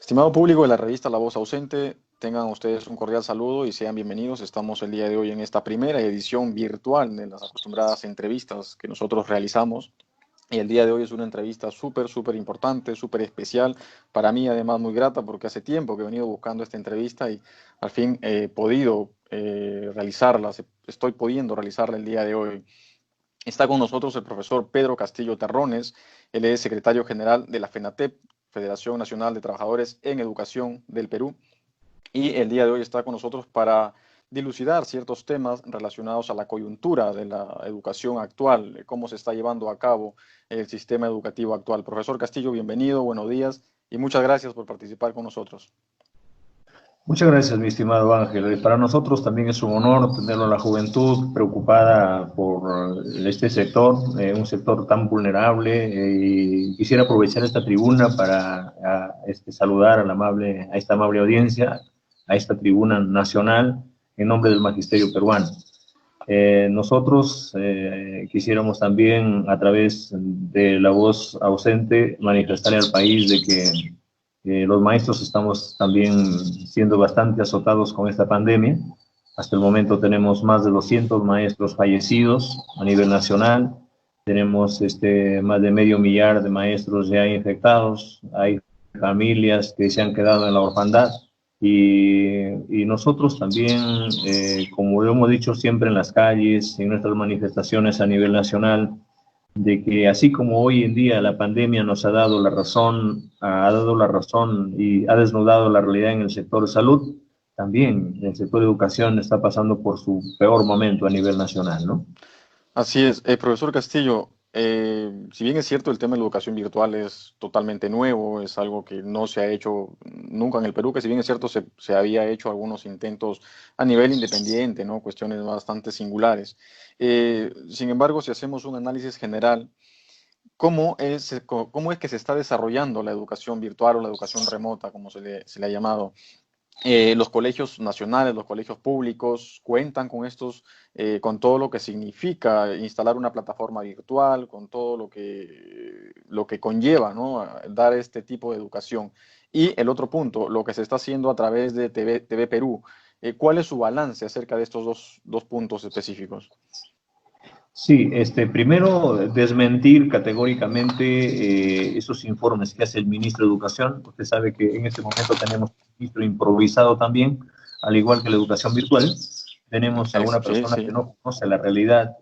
Estimado público de la revista La Voz Ausente, tengan ustedes un cordial saludo y sean bienvenidos. Estamos el día de hoy en esta primera edición virtual de las acostumbradas entrevistas que nosotros realizamos. Y el día de hoy es una entrevista súper importante, súper especial. Para mí, además, muy grata porque hace tiempo que he venido buscando esta entrevista y al fin he podido realizarla. Estoy pudiendo realizarla el día de hoy. Está con nosotros el profesor Pedro Castillo Terrones. Él es secretario general de la FENATEP, Federación Nacional de Trabajadores en Educación del Perú. Y el día de hoy está con nosotros para dilucidar ciertos temas relacionados a la coyuntura de la educación actual, cómo se está llevando a cabo el sistema educativo actual. Profesor Castillo, bienvenido, buenos días y muchas gracias por participar con nosotros. Muchas gracias, mi estimado Ángel. Para nosotros también es un honor tenerlo a la juventud preocupada por este sector, un sector tan vulnerable. Y quisiera aprovechar esta tribuna para saludar a esta amable audiencia, a esta tribuna nacional, en nombre del magisterio peruano. Nosotros quisiéramos también, a través de la voz ausente, manifestarle al país de que los maestros estamos también siendo bastante azotados con esta pandemia. Hasta el momento tenemos más de 200 maestros fallecidos a nivel nacional. Tenemos más de medio millar de maestros ya infectados. Hay familias que se han quedado en la orfandad. Y nosotros también, como lo hemos dicho siempre en las calles, en nuestras manifestaciones a nivel nacional, de que así como hoy en día la pandemia nos ha dado la razón y ha desnudado la realidad en el sector de salud, también el sector de educación está pasando por su peor momento a nivel nacional, ¿no? Así es, profesor Castillo, si bien es cierto el tema de la educación virtual es totalmente nuevo, es algo que no se ha hecho nunca en el Perú, que si bien es cierto se había hecho algunos intentos a nivel independiente, ¿no? Cuestiones bastante singulares. Sin embargo, si hacemos un análisis general, cómo es que se está desarrollando la educación virtual o la educación remota, como se le ha llamado? Los colegios nacionales, los colegios públicos cuentan con con todo lo que significa instalar una plataforma virtual, con todo lo que conlleva, ¿no? A dar este tipo de educación. Y el otro punto, lo que se está haciendo a través de TV Perú. ¿Cuál es su balance acerca de estos dos puntos específicos? Sí, primero desmentir categóricamente esos informes que hace el ministro de Educación. Usted sabe que en este momento tenemos un ministro improvisado también, al igual que la educación virtual. Tenemos a una Sí, persona sí. que no conoce la realidad.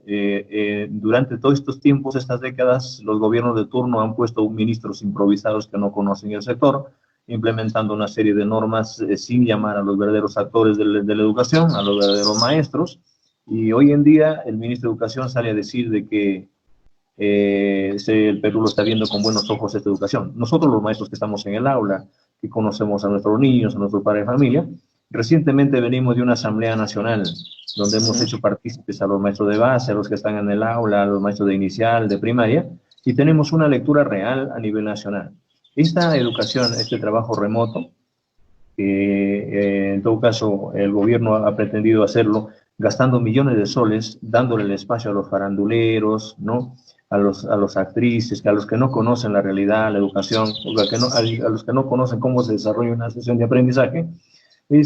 Durante todos estos tiempos, estas décadas, los gobiernos de turno han puesto ministros improvisados que no conocen el sector, implementando una serie de normas sin llamar a los verdaderos actores de la educación, a los verdaderos maestros. Y hoy en día el ministro de Educación sale a decir de que el Perú lo está viendo con buenos ojos esta educación. Nosotros los maestros que estamos en el aula, que conocemos a nuestros niños, a nuestros padres de familia, recientemente venimos de una asamblea nacional donde hemos Ujú. hecho partícipes a los maestros de base, a los que están en el aula, a los maestros de inicial, de primaria, y tenemos una lectura real a nivel nacional. Esta educación, este trabajo remoto, que en todo caso el gobierno ha pretendido hacerlo gastando millones de soles, dándole el espacio a los faranduleros, ¿no? A los actrices, a los que no conocen la realidad, la educación, a los que no conocen cómo se desarrolla una sesión de aprendizaje, ni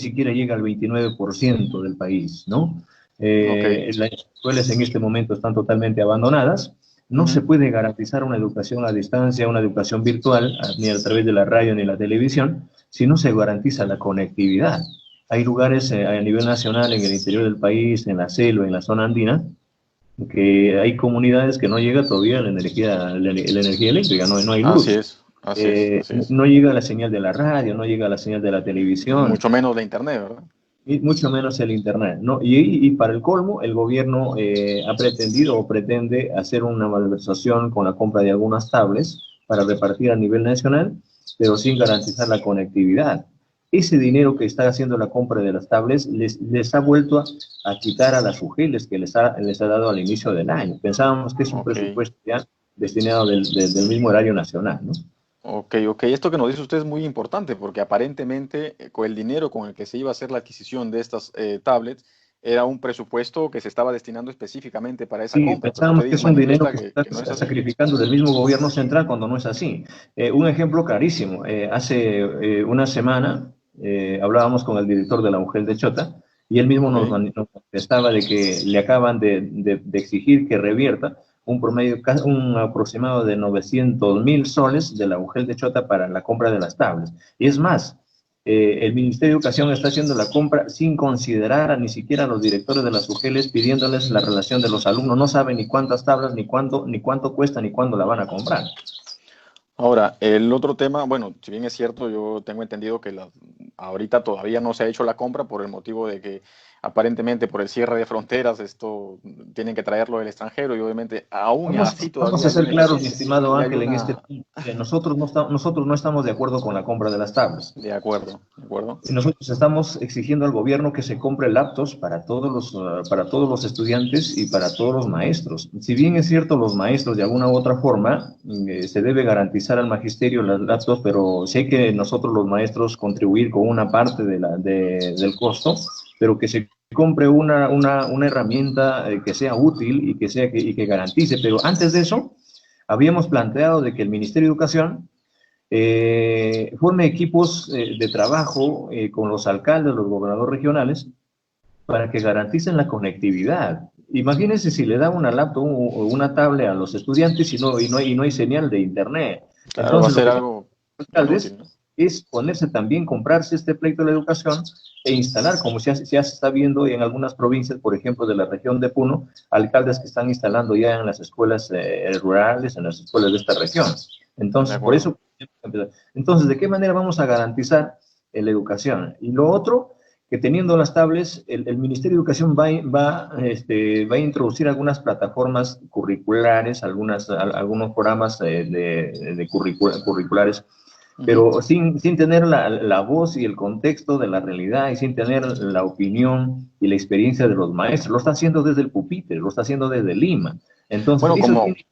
siquiera llega al 29% del país, ¿no? Ok. Las escuelas en este momento están totalmente abandonadas. No se Ujú. puede garantizar una educación a distancia, una educación virtual, ni a través de la radio ni la televisión, si no se garantiza la conectividad. Hay lugares a nivel nacional, en el interior del país, en la selva, en la zona andina, que hay comunidades que no llega todavía la energía eléctrica, no hay Así luz. es, así es, así es. No llega la señal de la radio, no llega la señal de la televisión, Mucho menos la internet, ¿verdad? y mucho menos el Internet, ¿no? Y para el colmo, el gobierno ha pretendido o pretende hacer una malversación con la compra de algunas tablets para repartir a nivel nacional, pero sin garantizar la conectividad. Ese dinero que está haciendo la compra de las tablets les ha vuelto a quitar a las UGELs que les ha dado al inicio del año. Pensábamos que es un Ok. presupuesto ya destinado del mismo erario nacional, ¿no? Ok, ok. Esto que nos dice usted es muy importante porque aparentemente con el dinero con el que se iba a hacer la adquisición de estas tablets era un presupuesto que se estaba destinando específicamente para esa Sí, compra, pero pensamos usted que es un dinero manifiesta que se que no es está así. sacrificando del mismo gobierno central cuando no es así. Un ejemplo clarísimo, hace una semana hablábamos con el director de la UGEL de Chota y él mismo Ok. nos manifestaba de que le acaban de exigir que revierta un promedio, un aproximado de 900.000 soles de la UGEL de Chota para la compra de las tablets. Y es más, el Ministerio de Educación está haciendo la compra sin considerar a ni siquiera a los directores de las UGELes pidiéndoles la relación de los alumnos. No saben ni cuántas tablas, ni cuánto cuesta, ni cuándo la van a comprar. Ahora, el otro tema, bueno, si bien es cierto, yo tengo entendido que ahorita todavía no se ha hecho la compra por el motivo de que aparentemente por el cierre de fronteras esto tienen que traerlo del extranjero y obviamente aún así Vamos todavía a hay ser una, claros, mi estimado y hay Ángel, en este una, punto. Nosotros no estamos de acuerdo con la compra de las tablas. de acuerdo, de acuerdo. Y nosotros estamos exigiendo al gobierno que se compre laptops para todos los estudiantes y para todos los maestros. Si bien es cierto, los maestros de alguna u otra forma se debe garantizar al magisterio las laptops, pero sí hay que nosotros los maestros contribuir con una parte del costo, pero que se compre una herramienta que sea útil y que garantice. Pero antes de eso, habíamos planteado de que el Ministerio de Educación forme equipos de trabajo con los alcaldes, los gobernadores regionales, para que garanticen la conectividad. Imagínense si le da una laptop o una tablet a los estudiantes y no hay señal de internet. Claro, va a Entonces, lo ser que tienen algo los alcaldes inútil, ¿no? es ponerse también, comprarse este pleito de la educación e instalar, como ya se está viendo en algunas provincias, por ejemplo, de la región de Puno, alcaldes que están instalando ya en las escuelas rurales, en las escuelas de esta región. De Entonces, por acuerdo. eso, entonces, ¿de qué manera vamos a garantizar la educación? Y lo otro, que teniendo las tablets, el Ministerio de Educación va a introducir algunas plataformas curriculares, algunos programas curriculares, Ujú. pero sin tener la voz y el contexto de la realidad y sin tener la opinión y la experiencia de los maestros. Lo está haciendo desde el pupitre, lo está haciendo desde Lima. Entonces, Bueno, eso tiene,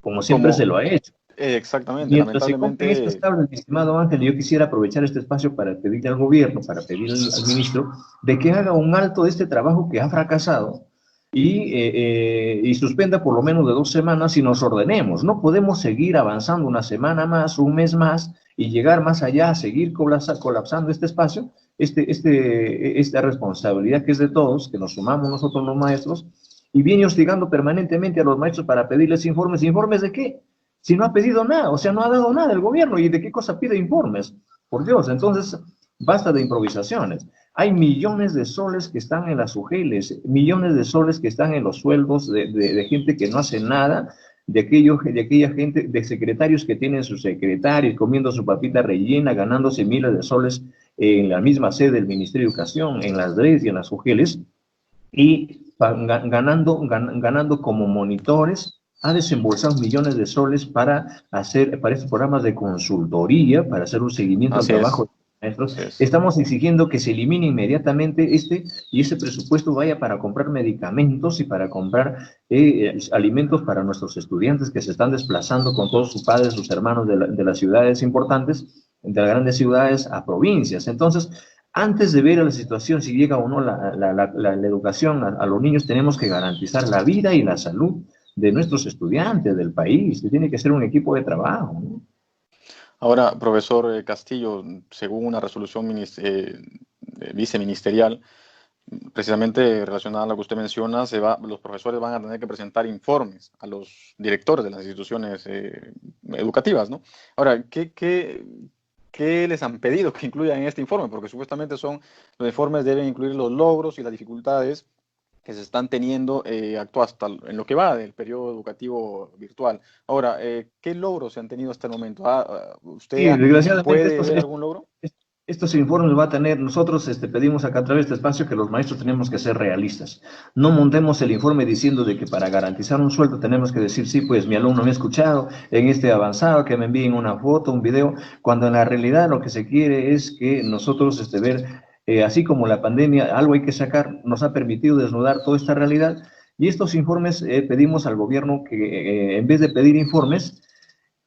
como siempre se como, lo ha hecho. exactamente, Mientras se compren estas lamentablemente, tablas, mi estimado Ángel, yo quisiera aprovechar este espacio para pedirle al gobierno, para pedirle al ministro, de que haga un alto de este trabajo que ha fracasado y suspenda por lo menos de 2 semanas y nos ordenemos. No podemos seguir avanzando una semana más, un mes más y llegar más allá, seguir colapsando este espacio, esta responsabilidad que es de todos, que nos sumamos nosotros los maestros, y viene hostigando permanentemente a los maestros para pedirles informes. ¿Informes de qué? Si no ha pedido nada, o sea, no ha dado nada el gobierno, ¿y de qué cosa pide informes? Por Dios, entonces, basta de improvisaciones. Hay millones de soles que están en las UGELes, millones de soles que están en los sueldos de gente que no hace nada, de aquella gente, de secretarios que tienen sus secretarios, comiendo su papita rellena, ganándose miles de soles en la misma sede del Ministerio de Educación, en las DRES y en las UGELes, y ganando como monitores, ha desembolsado millones de soles para estos programas de consultoría, para hacer un seguimiento al así trabajo es, de los maestros. así es. Estamos exigiendo que se elimine inmediatamente y ese presupuesto vaya para comprar medicamentos y para comprar alimentos para nuestros estudiantes que se están desplazando con todos sus padres, sus hermanos de las ciudades importantes, de las grandes ciudades a provincias. Entonces, antes de ver a la situación, si llega o no la educación a los niños, tenemos que garantizar la vida y la salud de nuestros estudiantes, del país, que tiene que ser un equipo de trabajo, ¿no? Ahora, profesor Castillo, según una resolución viceministerial, precisamente relacionada a lo que usted menciona, los profesores van a tener que presentar informes a los directores de las instituciones educativas, ¿no? Ahora, ¿qué les han pedido que incluyan en este informe? Porque supuestamente los informes deben incluir los logros y las dificultades que se están teniendo hasta en lo que va del periodo educativo virtual. Ahora, ¿qué logros se han tenido hasta el momento? Sí, ¿Usted desgraciadamente puede ver algún logro? estos informes va a tener, nosotros pedimos acá a través de este espacio que los maestros tenemos que ser realistas. No montemos el informe diciendo de que para garantizar un sueldo tenemos que decir, sí, pues mi alumno me ha escuchado en este avanzado, que me envíen una foto, un video, cuando en la realidad lo que se quiere es que nosotros ver, así como la pandemia, algo hay que sacar, nos ha permitido desnudar toda esta realidad, y estos informes pedimos al gobierno que en vez de pedir informes,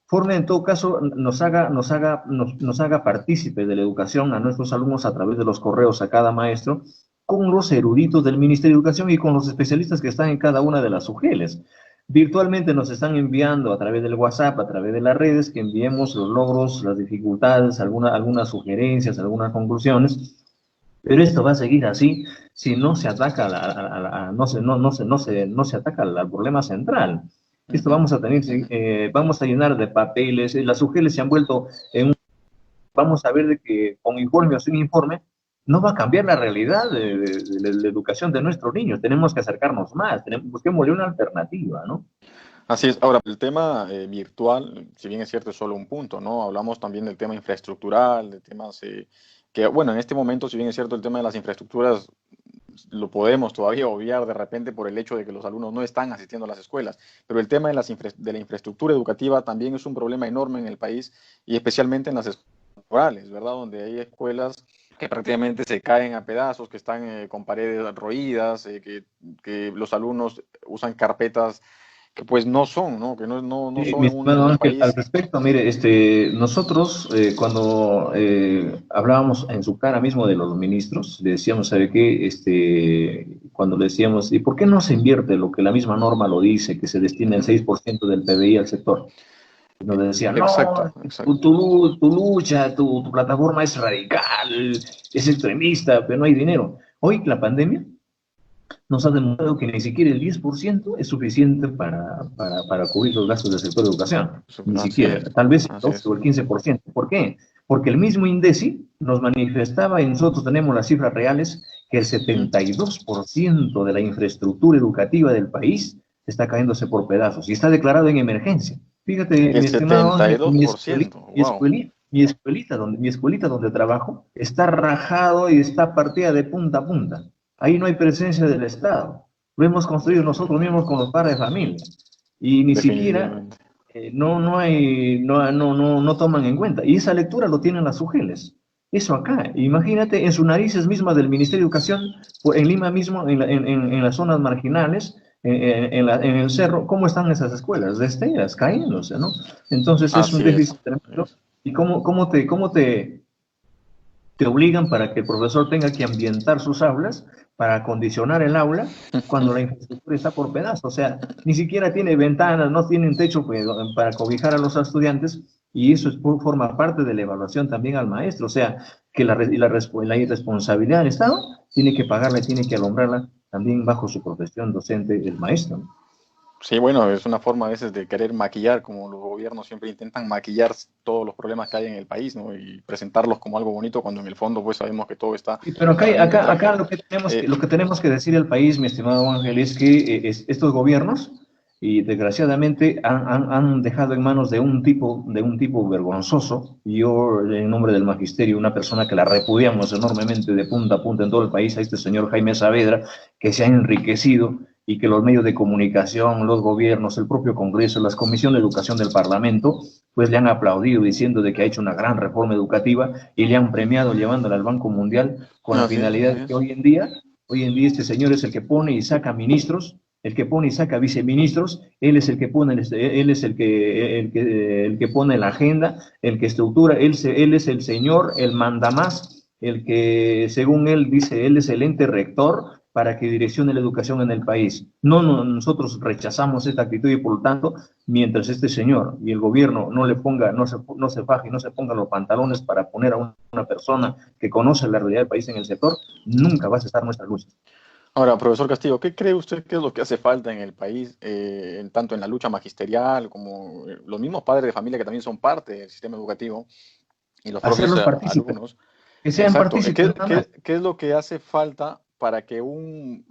forme en todo caso, nos haga partícipe de la educación a nuestros alumnos a través de los correos a cada maestro, con los eruditos del Ministerio de Educación y con los especialistas que están en cada una de las UGELs. Virtualmente nos están enviando a través del WhatsApp, a través de las redes, que enviemos los logros, las dificultades, algunas sugerencias, algunas conclusiones. Pero esto va a seguir así si no se ataca no se ataca al problema central. Esto vamos a tener, vamos a llenar de papeles, las UGELs se han vuelto en un, vamos a ver de que con informe o sin informe, no va a cambiar la realidad de la educación de nuestros niños. Tenemos que acercarnos más, busquémosle una alternativa, ¿no? Así es. Ahora, el tema virtual, si bien es cierto, es solo un punto, ¿no? Hablamos también del tema infraestructural, de temas que, bueno, en este momento, si bien es cierto, el tema de las infraestructuras lo podemos todavía obviar de repente por el hecho de que los alumnos no están asistiendo a las escuelas, pero el tema de la infraestructura educativa también es un problema enorme en el país y especialmente en las escuelas rurales, ¿verdad? Donde hay escuelas que prácticamente se caen a pedazos, que están con paredes roídas, que los alumnos usan carpetas que pues no son, ¿no? Que no Sí, son mi en estimado un Ángel, al país. respecto, mire, nosotros cuando hablábamos en su cara mismo de los ministros, le decíamos, ¿sabe qué? Cuando le decíamos, ¿y por qué no se invierte lo que la misma norma lo dice, que se destina el 6% del PBI al sector? Y nos decían, Exacto, no, exacto. tu lucha, tu plataforma es radical, es extremista, pero no hay dinero. Hoy la pandemia nos ha demostrado que ni siquiera el 10% es suficiente para cubrir los gastos del sector de educación. Ni Así siquiera. es, Tal vez el así 12 es. o el 15%. ¿Por qué? Porque el mismo INDECI nos manifestaba, y nosotros tenemos las cifras reales, que el 72% de la infraestructura educativa del país está cayéndose por pedazos y está declarado en emergencia. Fíjate, El mi estimado setenta y Ángel, dos por ciento wow. mi escuelita donde trabajo está rajado y está partida de punta a punta. Ahí no hay presencia del Estado. Lo hemos construido nosotros mismos con los padres de familia. Y ni siquiera Definitivamente. no toman en cuenta. Y esa lectura lo tienen las UGELs. Eso acá, imagínate en sus narices mismas del Ministerio de Educación, en Lima mismo, en las zonas marginales, en el cerro, ¿cómo están esas escuelas? Destellas, cayéndose, ¿no? Entonces es un Así es. déficit tremendo. ¿Y te obligan para que el profesor tenga que ambientar sus aulas, para acondicionar el aula, cuando la infraestructura está por pedazos? O sea, ni siquiera tiene ventanas, no tiene un techo para cobijar a los estudiantes, y eso forma parte de la evaluación también al maestro. O sea, que la irresponsabilidad del Estado tiene que pagarla, tiene que alumbrarla también bajo su profesión docente el maestro. Sí, bueno, es una forma a veces de querer maquillar, como los gobiernos siempre intentan maquillar todos los problemas que hay en el país, ¿no? Y presentarlos como algo bonito cuando en el fondo pues sabemos que todo está Sí, pero realmente acá trágico. lo que tenemos que decir al país, mi estimado Ángel, es que estos gobiernos, y desgraciadamente han dejado en manos de un tipo vergonzoso, y yo en nombre del magisterio, una persona que la repudiamos enormemente de punta a punta en todo el país, a este señor Jaime Saavedra, que se ha enriquecido y que los medios de comunicación, los gobiernos, el propio Congreso, las comisiones de educación del Parlamento, pues le han aplaudido diciendo de que ha hecho una gran reforma educativa y le han premiado llevándola al Banco Mundial con la Así es, así finalidad de que es. hoy en día este señor es el que pone y saca ministros, el que pone y saca viceministros, él es el que pone, él es el que pone la agenda, el que estructura, él es el señor, el mandamás, el que según él dice, él es el ente rector para que direccione la educación en el país. Nosotros rechazamos esta actitud y por lo tanto, mientras este señor y el gobierno no le ponga, no se faje y no se ponga los pantalones para poner a una persona que conoce la realidad del país en el sector, nunca va a cesar nuestra lucha. Ahora, profesor Castillo, ¿qué cree usted que es lo que hace falta en el país, tanto en la lucha magisterial como los mismos padres de familia que también son parte del sistema educativo y los propios Hacerlos partícipes, alumnos? que sean Exacto. partícipes nada más. ¿Qué es lo que hace falta para que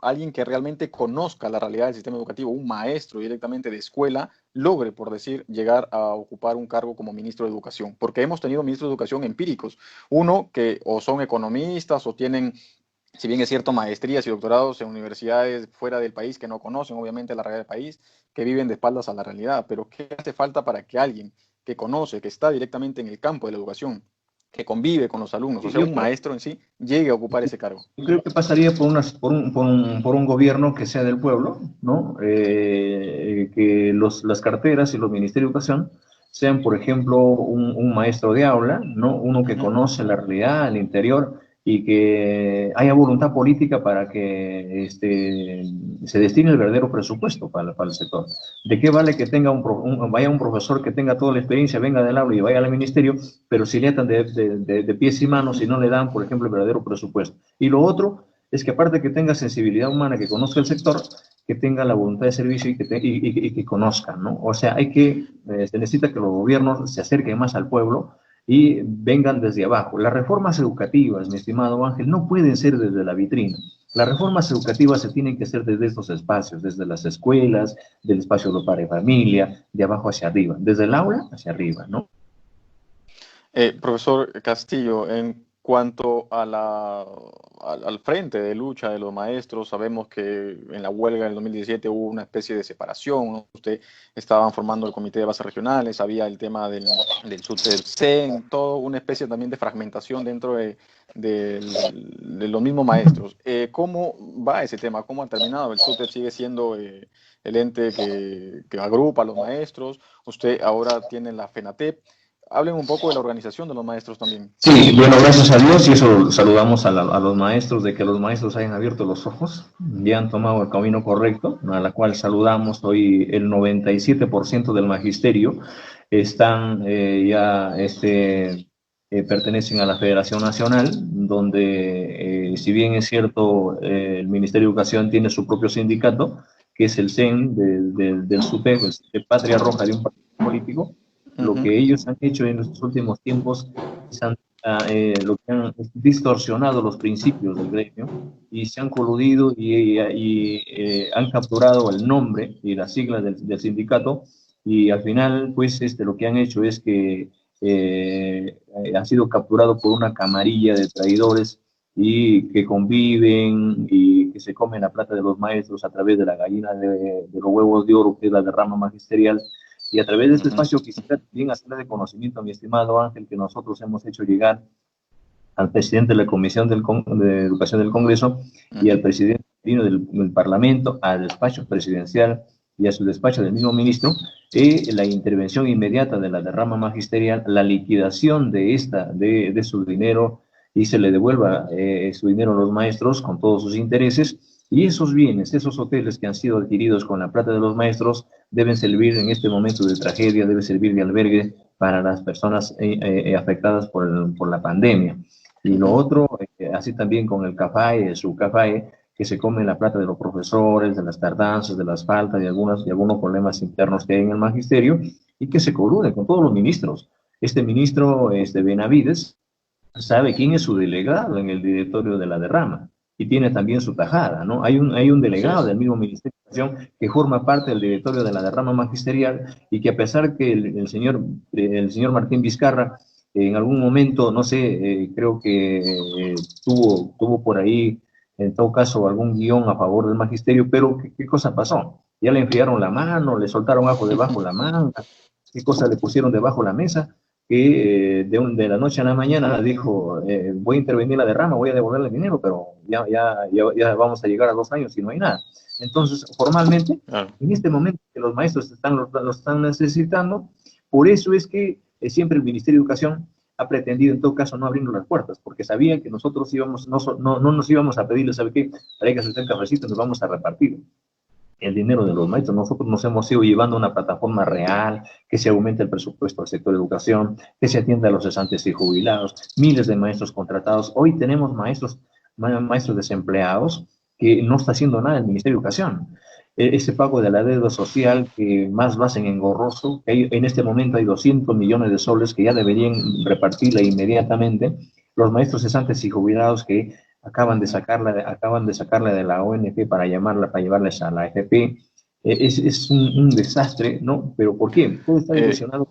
alguien que realmente conozca la realidad del sistema educativo, un maestro directamente de escuela, logre, por decir, llegar a ocupar un cargo como ministro de Educación? Porque hemos tenido ministros de Educación empíricos, uno que o son economistas o tienen, si bien es cierto, maestrías y doctorados en universidades fuera del país que no conocen obviamente la realidad del país, que viven de espaldas a la realidad. Pero ¿qué hace falta para que alguien que conoce, que está directamente en el campo de la educación, que convive con los alumnos, o sea, Yo un creo, maestro en sí, llegue a ocupar ese cargo? yo creo que pasaría por un gobierno que sea del pueblo, ¿no? Que las carteras y los ministerios de educación sean, por ejemplo, un maestro de aula, ¿no? Uno que Ujú. conoce la realidad, el interior, y que haya voluntad política para que se destine el verdadero presupuesto para el sector. ¿De qué vale que tenga vaya un profesor que tenga toda la experiencia, venga del aula y vaya al ministerio, pero si le atan de pies y manos y no le dan, por ejemplo, el verdadero presupuesto? Y lo otro es que aparte que tenga sensibilidad humana, que conozca el sector, que tenga la voluntad de servicio y que conozcan, ¿no? O sea, se necesita que los gobiernos se acerquen más al pueblo y vengan desde abajo. Las reformas educativas, mi estimado Ángel, no pueden ser desde la vitrina. Las reformas educativas se tienen que hacer desde estos espacios, desde las escuelas, del espacio de padre y familia, de abajo hacia arriba, desde el aula hacia arriba, ¿no? Profesor Castillo, en cuanto a al frente de lucha de los maestros, sabemos que en la huelga del 2017 hubo una especie de separación, ¿no? Usted estaban formando el comité de bases regionales, había el tema del SUTEPSEN, todo una especie también de fragmentación dentro de los mismos maestros. ¿Cómo va ese tema? ¿Cómo ha terminado? ¿El SUTEP sigue siendo el ente que agrupa a los maestros? Usted ahora tiene la FENATEP. Hablen un poco de la organización de los maestros también. Sí, bueno, gracias a Dios y eso saludamos a los maestros, de que los maestros hayan abierto los ojos, ya han tomado el camino correcto, a la cual saludamos. Hoy el 97% del magisterio están pertenecen a la Federación Nacional, donde si bien es cierto, el Ministerio de Educación tiene su propio sindicato, que es el CEN del SUTEP, de Patria Roja de un partido político. Lo que ellos han hecho en los últimos tiempos es lo que han distorsionado los principios del gremio y se han coludido y han capturado el nombre y las siglas del sindicato, y al final pues lo que han hecho es que ha sido capturado por una camarilla de traidores y que conviven y que se comen la plata de los maestros a través de la gallina de los huevos de oro, que es la derrama magisterial. Y a través de este espacio quisiera también hacerle de conocimiento, mi estimado Ángel, que nosotros hemos hecho llegar al presidente de la Comisión de Educación del Congreso y al presidente del Parlamento, al despacho presidencial y a su despacho del mismo ministro, la intervención inmediata de la derrama magisterial, la liquidación de su dinero, y se le devuelva su dinero a los maestros con todos sus intereses. Y esos bienes, esos hoteles que han sido adquiridos con la plata de los maestros, deben servir en este momento de tragedia, debe servir de albergue para las personas afectadas por la pandemia. Y lo otro, así también con el CAFAE, su CAFAE, que se come la plata de los profesores, de las tardanzas, de las faltas y algunos problemas internos que hay en el magisterio, y que se colude con todos los ministros. Este ministro, Benavides, sabe quién es su delegado en el directorio de la derrama y tiene también su tajada, ¿no? Hay un delegado del mismo Ministerio de Educación que forma parte del directorio de la derrama magisterial, y que a pesar que el señor Martín Vizcarra en algún momento, no sé, creo que tuvo por ahí, en todo caso, algún guión a favor del magisterio, pero ¿qué cosa pasó? Ya le enfriaron la mano, le soltaron algo debajo la manga, ¿qué cosa le pusieron debajo la mesa? Que de la noche a la mañana dijo, voy a intervenir la derrama, voy a devolverle el dinero, pero ya vamos a llegar a 2 años y no hay nada. Entonces, formalmente, en este momento que los maestros lo están necesitando, por eso es que siempre el Ministerio de Educación ha pretendido, en todo caso, no abrirnos las puertas, porque sabían que nosotros no nos íbamos a pedirle, ¿sabe qué? Traiga usted el cafecito, nos vamos a repartir el dinero de los maestros. Nosotros nos hemos ido llevando una plataforma real, que se aumente el presupuesto al sector de educación, que se atienda a los cesantes y jubilados, miles de maestros contratados. Hoy tenemos maestros desempleados que no está haciendo nada el Ministerio de Educación. Ese pago de la deuda social que más lo hacen engorroso, que en este momento hay 200 millones de soles que ya deberían repartirla inmediatamente. Los maestros cesantes y jubilados que acaban de sacarla de la ONG para llevarles a la FP. Es un desastre, ¿no? ¿Pero por qué? Todo está direccionado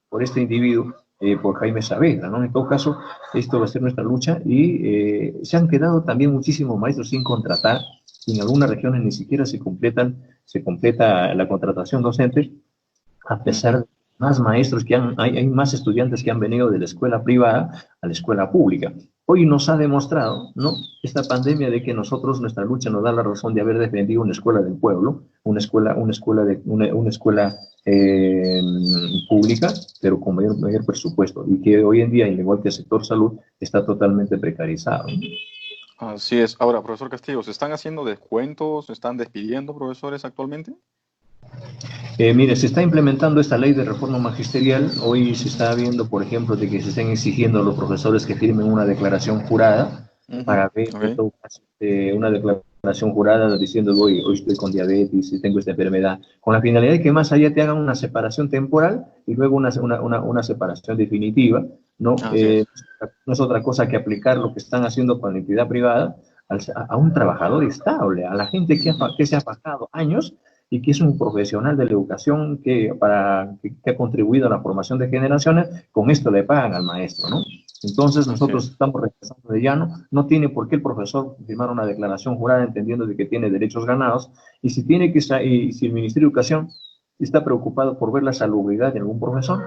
por este individuo, por Jaime Saavedra, ¿no? En todo caso, esto va a ser nuestra lucha, y se han quedado también muchísimos maestros sin contratar. En algunas regiones ni siquiera se completa la contratación docente, a pesar de más maestros hay más estudiantes que han venido de la escuela privada a la escuela pública. Hoy nos ha demostrado, ¿no? Esta pandemia de que nosotros, nuestra lucha nos da la razón de haber defendido una escuela del pueblo, una escuela pública, pero con mayor presupuesto, y que hoy en día, al igual que el sector salud, está totalmente precarizado. Así es. Ahora, profesor Castillo, ¿se están haciendo descuentos? ¿Se están despidiendo profesores actualmente? Mire, se está implementando esta ley de reforma magisterial. Hoy se está viendo, por ejemplo, de que se estén exigiendo a los profesores que firmen una declaración jurada Ujú, para ver, en ok. todo caso, una declaración jurada diciendo, hoy estoy con diabetes y tengo esta enfermedad, con la finalidad de que más allá te hagan una separación temporal y luego una separación definitiva, ¿no? Así es. No es otra cosa que aplicar lo que están haciendo con la entidad privada a un trabajador estable, a la gente Ujú. que se ha pasado años y que es un profesional de la educación que ha contribuido a la formación de generaciones, con esto le pagan al maestro, ¿no? Entonces Así nosotros es. estamos regresando de llano, no tiene por qué el profesor firmar una declaración jurada entendiendo de que tiene derechos ganados, y si si el Ministerio de Educación está preocupado por ver la salubridad de algún profesor,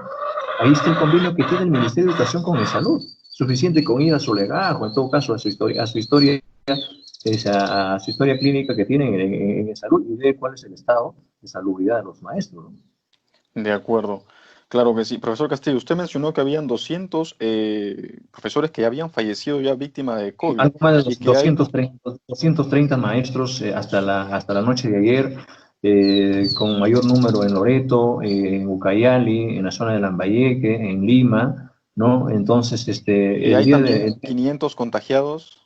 ahí está el convenio que tiene el Ministerio de Educación con el Salud, suficiente con ir a su legajo, en todo caso a su historia a su historia clínica que tienen en salud y ver cuál es el estado de salubridad de los maestros, ¿no? De acuerdo. Claro que sí. Profesor Castillo, usted mencionó que habían 200 profesores que habían fallecido ya víctimas de COVID Algo más de y que hay 230 maestros hasta la noche de ayer, con mayor número en Loreto, en Ucayali, en la zona de Lambayeque, en Lima, ¿no? Entonces, y el hay día de, también 500 contagiados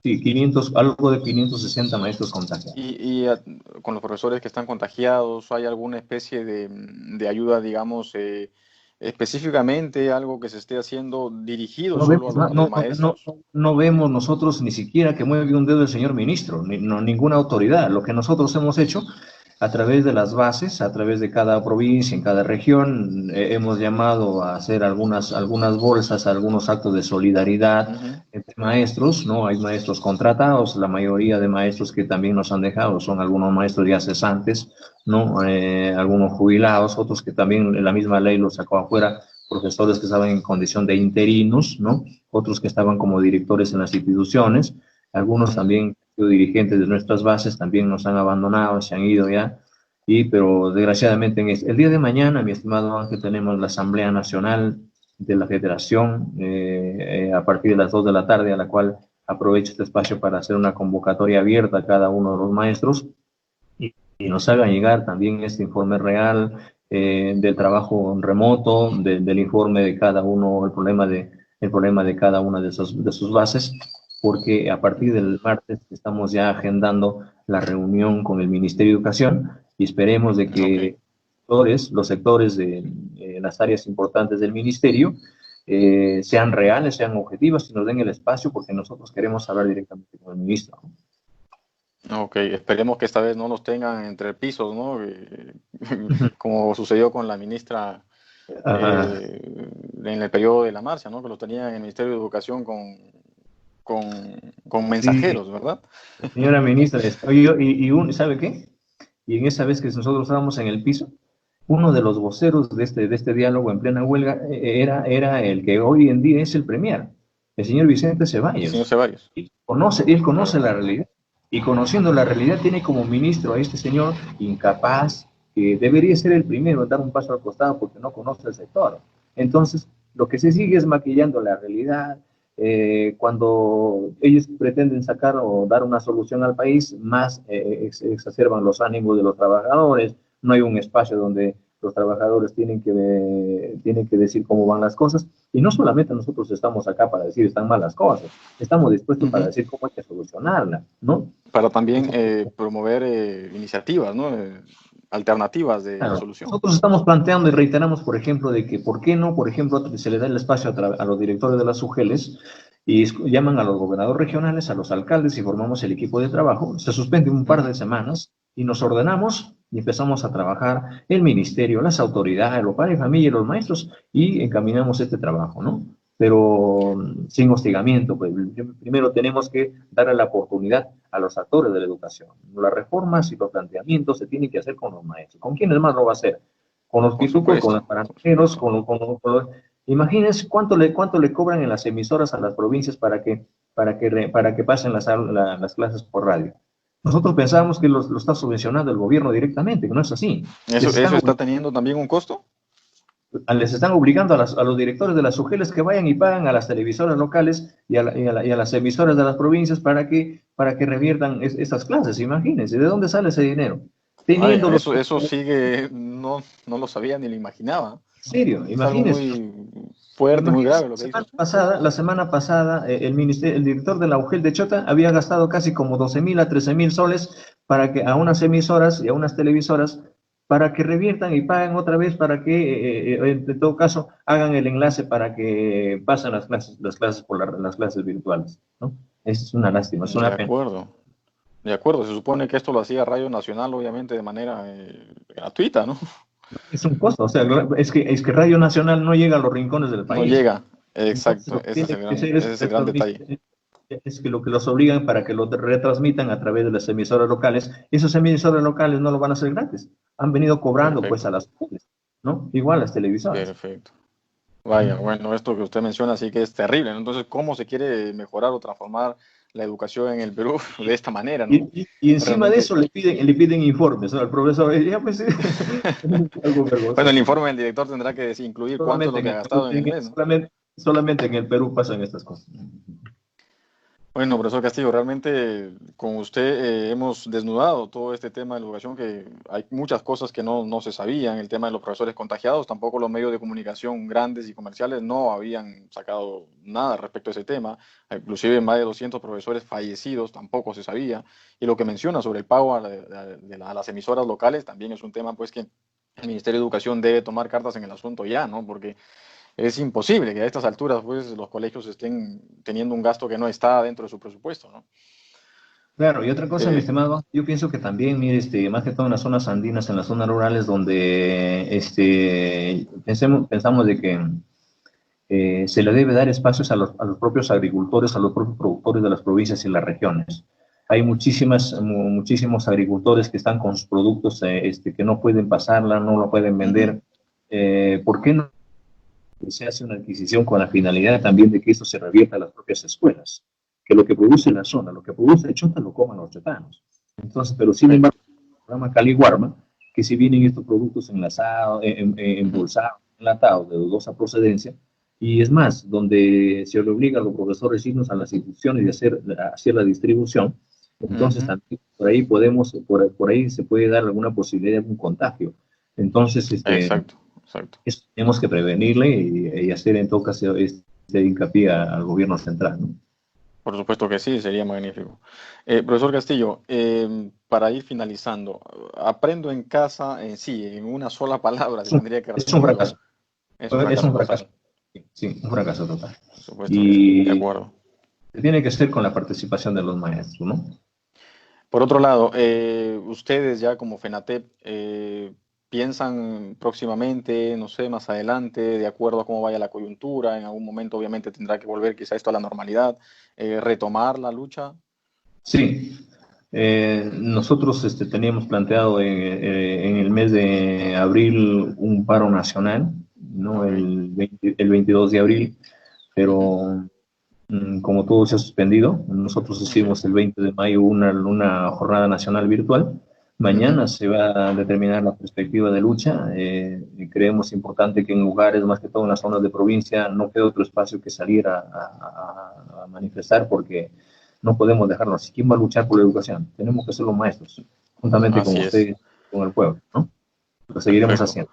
sí, 500, algo de 560 maestros contagiados. con los profesores que están contagiados, ¿hay alguna especie de ayuda, digamos, específicamente algo que se esté haciendo dirigido No solo vemos, a los maestros? no vemos nosotros ni siquiera que mueve un dedo el señor ministro, ninguna autoridad. Lo que nosotros hemos hecho a través de las bases, a través de cada provincia, en cada región, hemos llamado a hacer algunas bolsas, algunos actos de solidaridad Ujú. entre maestros, ¿no? Hay maestros contratados, la mayoría de maestros que también nos han dejado son algunos maestros ya cesantes, ¿no? Algunos jubilados, otros que también la misma ley los sacó afuera, profesores que estaban en condición de interinos, ¿no? Otros que estaban como directores en las instituciones, algunos Ujú. también dirigentes de nuestras bases también nos han abandonado, se han ido ya, pero desgraciadamente el día de mañana, mi estimado Ángel, tenemos la Asamblea Nacional de la Federación a partir de las 2 de la tarde, a la cual aprovecho este espacio para hacer una convocatoria abierta a cada uno de los maestros y nos hagan llegar también este informe real del trabajo remoto, del informe de cada uno, el problema de cada una de sus bases, porque a partir del martes estamos ya agendando la reunión con el Ministerio de Educación y esperemos de Ok. que los sectores de las áreas importantes del Ministerio sean reales, sean objetivas y nos den el espacio porque nosotros queremos hablar directamente con el ministro. Ok, esperemos que esta vez no los tengan entre pisos, ¿no? ¿No? Como sucedió con la ministra Ajá. en el periodo de la marcha, ¿no? Que los tenían en el Ministerio de Educación con Sí, mensajeros, ¿verdad? señora ministra, ¿sabe qué? Y en esa vez que nosotros estábamos en el piso, uno de los voceros de este diálogo en plena huelga era el que hoy en día es el premier, el señor Vicente El señor Ceballos. Ceballos. Él conoce Claro. la realidad y conociendo la realidad tiene como ministro a este señor incapaz, que debería ser el primero en dar un paso al costado porque no conoce el sector. Entonces, lo que se sigue es maquillando la realidad. Cuando ellos pretenden sacar o dar una solución al país, más exacerban los ánimos de los trabajadores, no hay un espacio donde los trabajadores tienen que decir cómo van las cosas, y no solamente nosotros estamos acá para decir están mal las cosas, estamos dispuestos para Ujú. decir cómo hay que solucionarla, ¿no? Para también Entonces, promover iniciativas, ¿no? Alternativas de claro, solución. nosotros estamos planteando y reiteramos, por ejemplo, de que por qué no, por ejemplo, se le da el espacio a los directores de las UGELES y llaman a los gobernadores regionales, a los alcaldes y formamos el equipo de trabajo, se suspende un par de Ujú. semanas y nos ordenamos y empezamos a trabajar el ministerio, las autoridades, los padres de familia y los maestros y encaminamos este trabajo, ¿no? Pero sin hostigamiento, pues primero tenemos que darle la oportunidad a los actores de la educación. Las reformas y los planteamientos se tienen que hacer con los maestros. ¿Con quiénes más lo va a hacer? Con los Por pitucos, con los supuesto, por paranteros, supuesto. Imagínense cuánto le cobran en las emisoras a las provincias para que pasen las clases por radio. Nosotros pensábamos que lo está subvencionando el gobierno directamente, que no es así. ¿Eso está teniendo también un costo? Les están obligando a los directores de las UGELes que vayan y pagan a las televisoras locales y a las emisoras de las provincias para que reviertan estas clases. Imagínense, ¿de dónde sale ese dinero? Vaya, eso sigue, no lo sabía ni lo imaginaba. En serio, Es algo imagínense. muy fuerte, muy grave lo que dice usted. La semana pasada, el director de la UGEL de Chota había gastado casi como 12.000 a 13.000 soles para que a unas emisoras y a unas televisoras para que reviertan y paguen otra vez para que, en todo caso, hagan el enlace para que pasen las clases por las clases virtuales, ¿no? Es una lástima, es una pena. De acuerdo, se supone que esto lo hacía Radio Nacional, obviamente, de manera gratuita, ¿no? Es un costo, o sea, es que Radio Nacional no llega a los rincones del país. No llega, exacto, Entonces, ese es el gran detalle. Es que lo que los obligan para que lo retransmitan a través de las emisoras locales, esas emisoras locales no lo van a hacer gratis, han venido cobrando pues a las mujeres, ¿no? Igual las televisoras. Perfecto. Vaya, bueno, esto que usted menciona sí que es terrible, ¿no? Entonces, ¿cómo se quiere mejorar o transformar la educación en el Perú de esta manera, ¿no? Y encima de eso le piden informes, ¿no? Al profesor, ya pues, bueno, el informe del director tendrá que incluir cuánto es lo que ha gastado en el mes, ¿no? Solamente en el Perú pasan estas cosas. Bueno, profesor Castillo, realmente con usted hemos desnudado todo este tema de la educación, que hay muchas cosas que no se sabían, el tema de los profesores contagiados, tampoco los medios de comunicación grandes y comerciales no habían sacado nada respecto a ese tema, inclusive más de 200 profesores fallecidos tampoco se sabía, y lo que menciona sobre el pago a las emisoras locales también es un tema pues que el Ministerio de Educación debe tomar cartas en el asunto ya, ¿no? Porque es imposible que a estas alturas pues los colegios estén teniendo un gasto que no está dentro de su presupuesto, ¿no? Claro, y otra cosa, mi estimado, yo pienso que también, mire, más que todo en las zonas andinas, en las zonas rurales, donde pensamos de que se le debe dar espacios a los propios agricultores, a los propios productores de las provincias y las regiones. Hay muchísimos agricultores que están con sus productos que no pueden pasarla, no lo pueden vender. ¿Por qué no se hace una adquisición con la finalidad también de que esto se revierta a las propias escuelas? Que lo que produce la zona, lo que produce Chota, lo coman los chotanos. Entonces, pero sin embargo, el programa Cali-Guarma, que si vienen estos productos enlazados, embolsados, enlatados, de dudosa procedencia, y es más, donde se le obliga a los profesores irnos a las instituciones y hacer la distribución, entonces también por ahí se puede dar alguna posibilidad de algún contagio. Entonces, Exacto. Eso tenemos que prevenirle y hacer en todo caso hincapié al gobierno central, ¿no? Por supuesto que sí, sería magnífico. Profesor Castillo, para ir finalizando, aprendo en casa en sí, en una sola palabra, se tendría que es un fracaso. Es un fracaso. Sí, un fracaso total. Por supuesto que sí, de acuerdo. Tiene que ser con la participación de los maestros, ¿no? Por otro lado, ustedes ya como FENATEP, ¿piensan próximamente, no sé, más adelante, de acuerdo a cómo vaya la coyuntura, en algún momento obviamente tendrá que volver quizá esto a la normalidad, retomar la lucha? Sí, nosotros teníamos planteado en el mes de abril un paro nacional, ¿no? El 22 de abril, pero como todo se ha suspendido, nosotros hicimos el 20 de mayo una jornada nacional virtual. Mañana se va a determinar la perspectiva de lucha. Creemos importante que en lugares, más que todo en las zonas de provincia, no quede otro espacio que salir a manifestar, porque no podemos dejarlo así. ¿Quién va a luchar por la educación? Tenemos que ser los maestros, juntamente con ustedes, con el pueblo, ¿no? Lo seguiremos haciendo.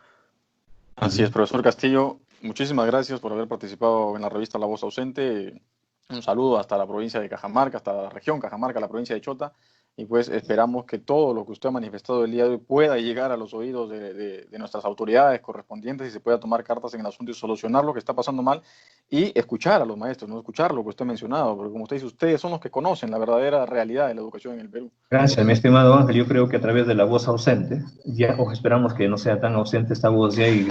Así es, profesor Castillo. Muchísimas gracias por haber participado en la revista La Voz Ausente. Un saludo hasta la provincia de Cajamarca, hasta la región Cajamarca, la provincia de Chota. Y pues esperamos que todo lo que usted ha manifestado el día de hoy pueda llegar a los oídos de nuestras autoridades correspondientes y se pueda tomar cartas en el asunto y solucionar lo que está pasando mal y escuchar a los maestros, no escuchar lo que usted ha mencionado, porque como usted dice, ustedes son los que conocen la verdadera realidad de la educación en el Perú. Gracias, mi estimado Ángel. Yo creo que a través de la voz ausente, ya esperamos que no sea tan ausente esta voz ya y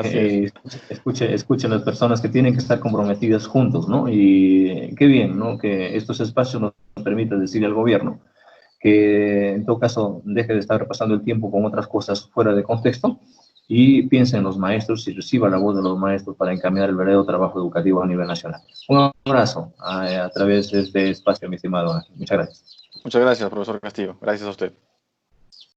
que escuchen las personas que tienen que estar comprometidas juntos, ¿no? Y qué bien, ¿no? Que estos espacios nos permitan decirle al gobierno que en todo caso deje de estar pasando el tiempo con otras cosas fuera de contexto y piensa en los maestros y reciba la voz de los maestros para encaminar el verdadero trabajo educativo a nivel nacional. Un abrazo a través de este espacio, mi estimado Ángel. Muchas gracias. Muchas gracias, profesor Castillo. Gracias a usted.